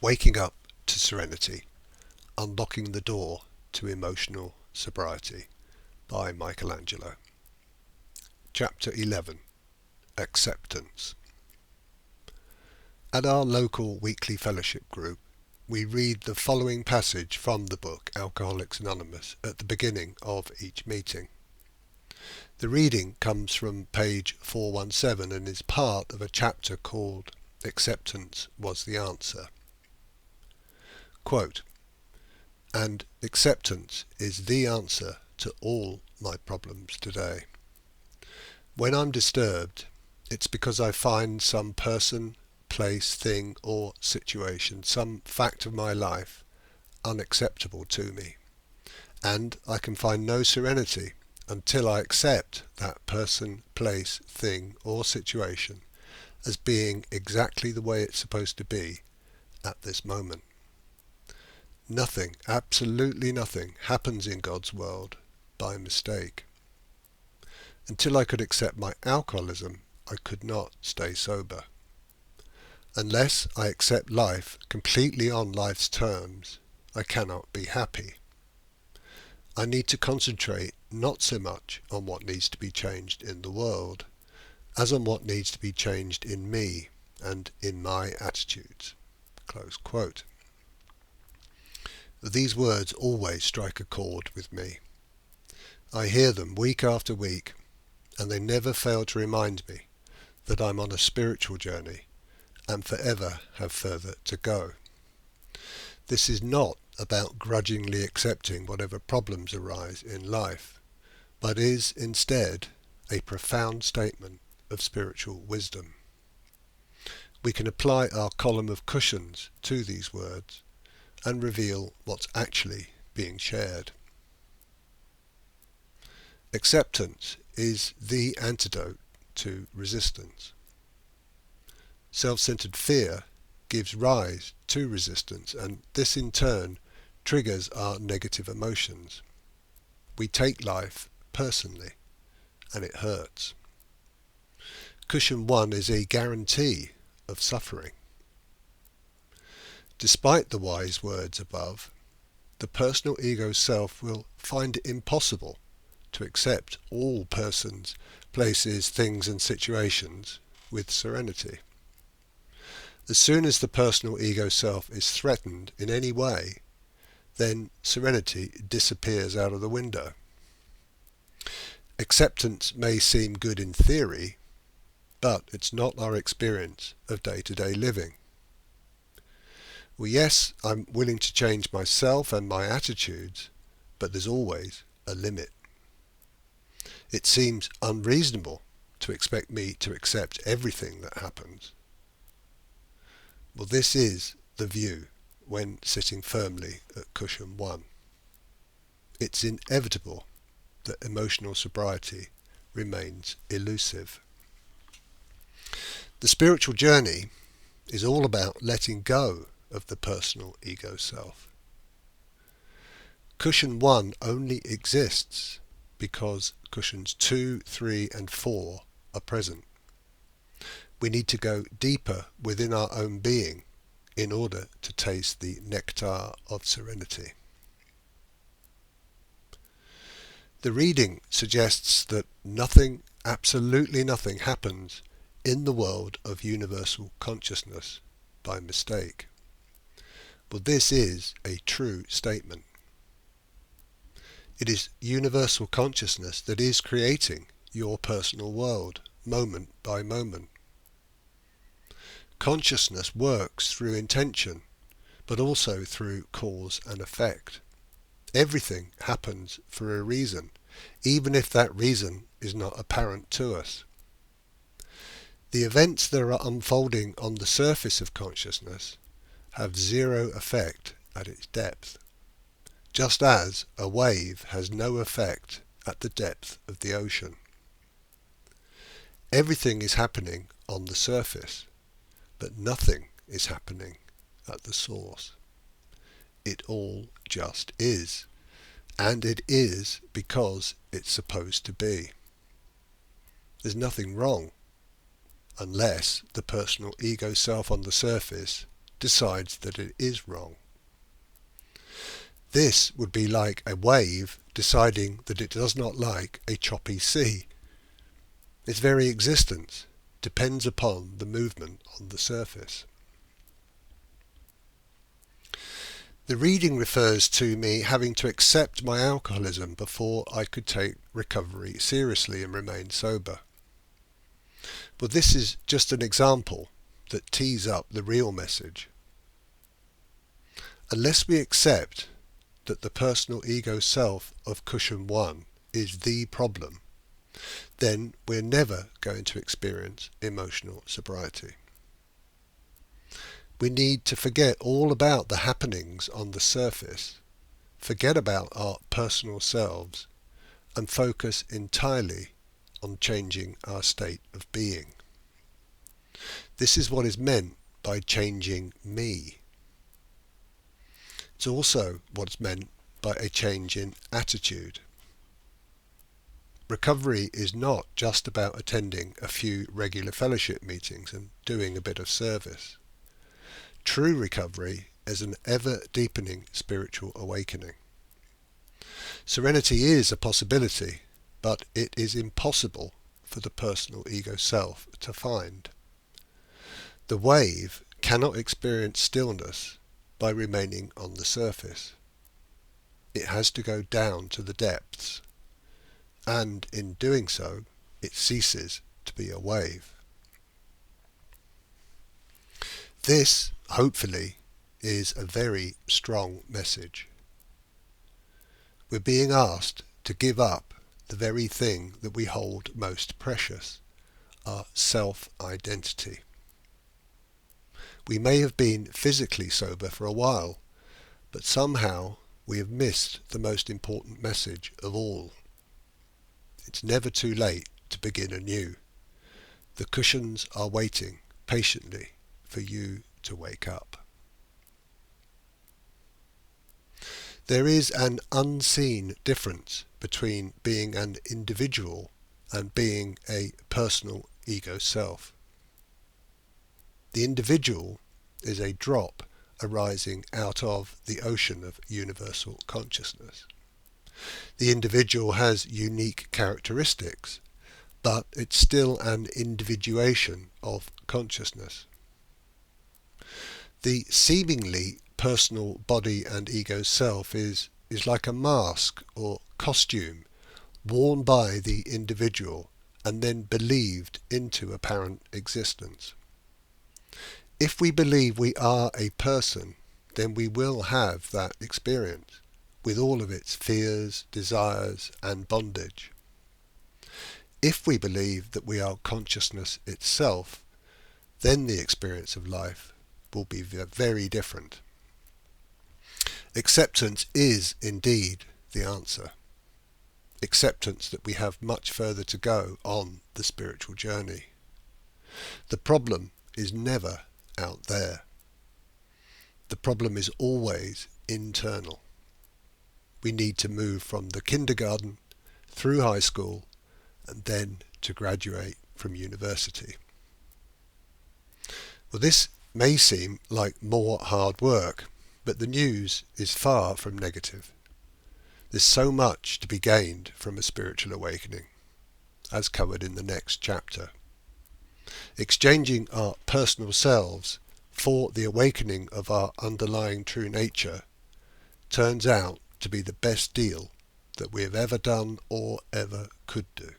Waking Up to Serenity, Unlocking the Door to Emotional Sobriety by Angelo. Chapter 11. Acceptance. At our local weekly fellowship group, we read the following passage from the book Alcoholics Anonymous at the beginning of each meeting. The reading comes from page 417 and is part of a chapter called Acceptance Was the Answer. Quote, "And acceptance is the answer to all my problems today. When I'm disturbed, it's because I find some person, place, thing, or situation, some fact of my life, unacceptable to me. And I can find no serenity until I accept that person, place, thing, or situation as being exactly the way it's supposed to be at this moment. Nothing, absolutely nothing, happens in God's world by mistake. Until I could accept my alcoholism, I could not stay sober. Unless I accept life completely on life's terms, I cannot be happy. I need to concentrate not so much on what needs to be changed in the world, as on what needs to be changed in me and in my attitudes." Close quote. These words always strike a chord with me. I hear them week after week, and they never fail to remind me that I'm on a spiritual journey and forever have further to go. This is not about grudgingly accepting whatever problems arise in life, but is instead a profound statement of spiritual wisdom. We can apply our column of cushions to these words and reveal what's actually being shared. Acceptance is the antidote to resistance. Self-centered fear gives rise to resistance, and this in turn triggers our negative emotions. We take life personally, and it hurts. Cushion 1 is a guarantee of suffering. Despite the wise words above, the personal ego self will find it impossible to accept all persons, places, things and situations with serenity. As soon as the personal ego self is threatened in any way, then serenity disappears out of the window. Acceptance may seem good in theory, but it's not our experience of day-to-day living. Well, yes, I'm willing to change myself and my attitudes, but there's always a limit. It seems unreasonable to expect me to accept everything that happens. Well, this is the view when sitting firmly at cushion 1. It's inevitable that emotional sobriety remains elusive. The spiritual journey is all about letting go of the personal ego self. Cushion 1 only exists because cushions 2, 3 and 4 are present. We need to go deeper within our own being in order to taste the nectar of serenity. The reading suggests that nothing, absolutely nothing, happens in the world of universal consciousness by mistake. Well, this is a true statement. It is universal consciousness that is creating your personal world, moment by moment. Consciousness works through intention, but also through cause and effect. Everything happens for a reason, even if that reason is not apparent to us. The events that are unfolding on the surface of consciousness have zero effect at its depth, just as a wave has no effect at the depth of the ocean. Everything is happening on the surface, but nothing is happening at the source. It all just is, and it is because it's supposed to be. There's nothing wrong, unless the personal ego self on the surface decides that it is wrong. This would be like a wave deciding that it does not like a choppy sea. Its very existence depends upon the movement on the surface. The reading refers to me having to accept my alcoholism before I could take recovery seriously and remain sober. But this is just an example that tees up the real message. Unless we accept that the personal ego self of cushion 1 is the problem, then we're never going to experience emotional sobriety. We need to forget all about the happenings on the surface, forget about our personal selves, and focus entirely on changing our state of being. This is what is meant by changing me. It's also what's meant by a change in attitude. Recovery is not just about attending a few regular fellowship meetings and doing a bit of service. True recovery is an ever-deepening spiritual awakening. Serenity is a possibility, but it is impossible for the personal ego self to find. The wave cannot experience stillness by remaining on the surface. It has to go down to the depths, and in doing so, it ceases to be a wave. This, hopefully, is a very strong message. We're being asked to give up the very thing that we hold most precious, our self-identity. We may have been physically sober for a while, but somehow we have missed the most important message of all. It's never too late to begin anew. The cushions are waiting patiently for you to wake up. There is an unseen difference between being an individual and being a personal ego self. The individual is a drop arising out of the ocean of universal consciousness. The individual has unique characteristics, but it's still an individuation of consciousness. The seemingly personal body and ego self is like a mask or costume worn by the individual and then believed into apparent existence. If we believe we are a person, then we will have that experience with all of its fears, desires, and bondage. If we believe that we are consciousness itself, then the experience of life will be very different. Acceptance is indeed the answer. Acceptance that we have much further to go on the spiritual journey. The problem is never out there. The problem is always internal. We need to move from the kindergarten through high school and then to graduate from university. Well, this may seem like more hard work, but the news is far from negative. There's so much to be gained from a spiritual awakening, as covered in the next chapter. Exchanging our personal selves for the awakening of our underlying true nature turns out to be the best deal that we have ever done or ever could do.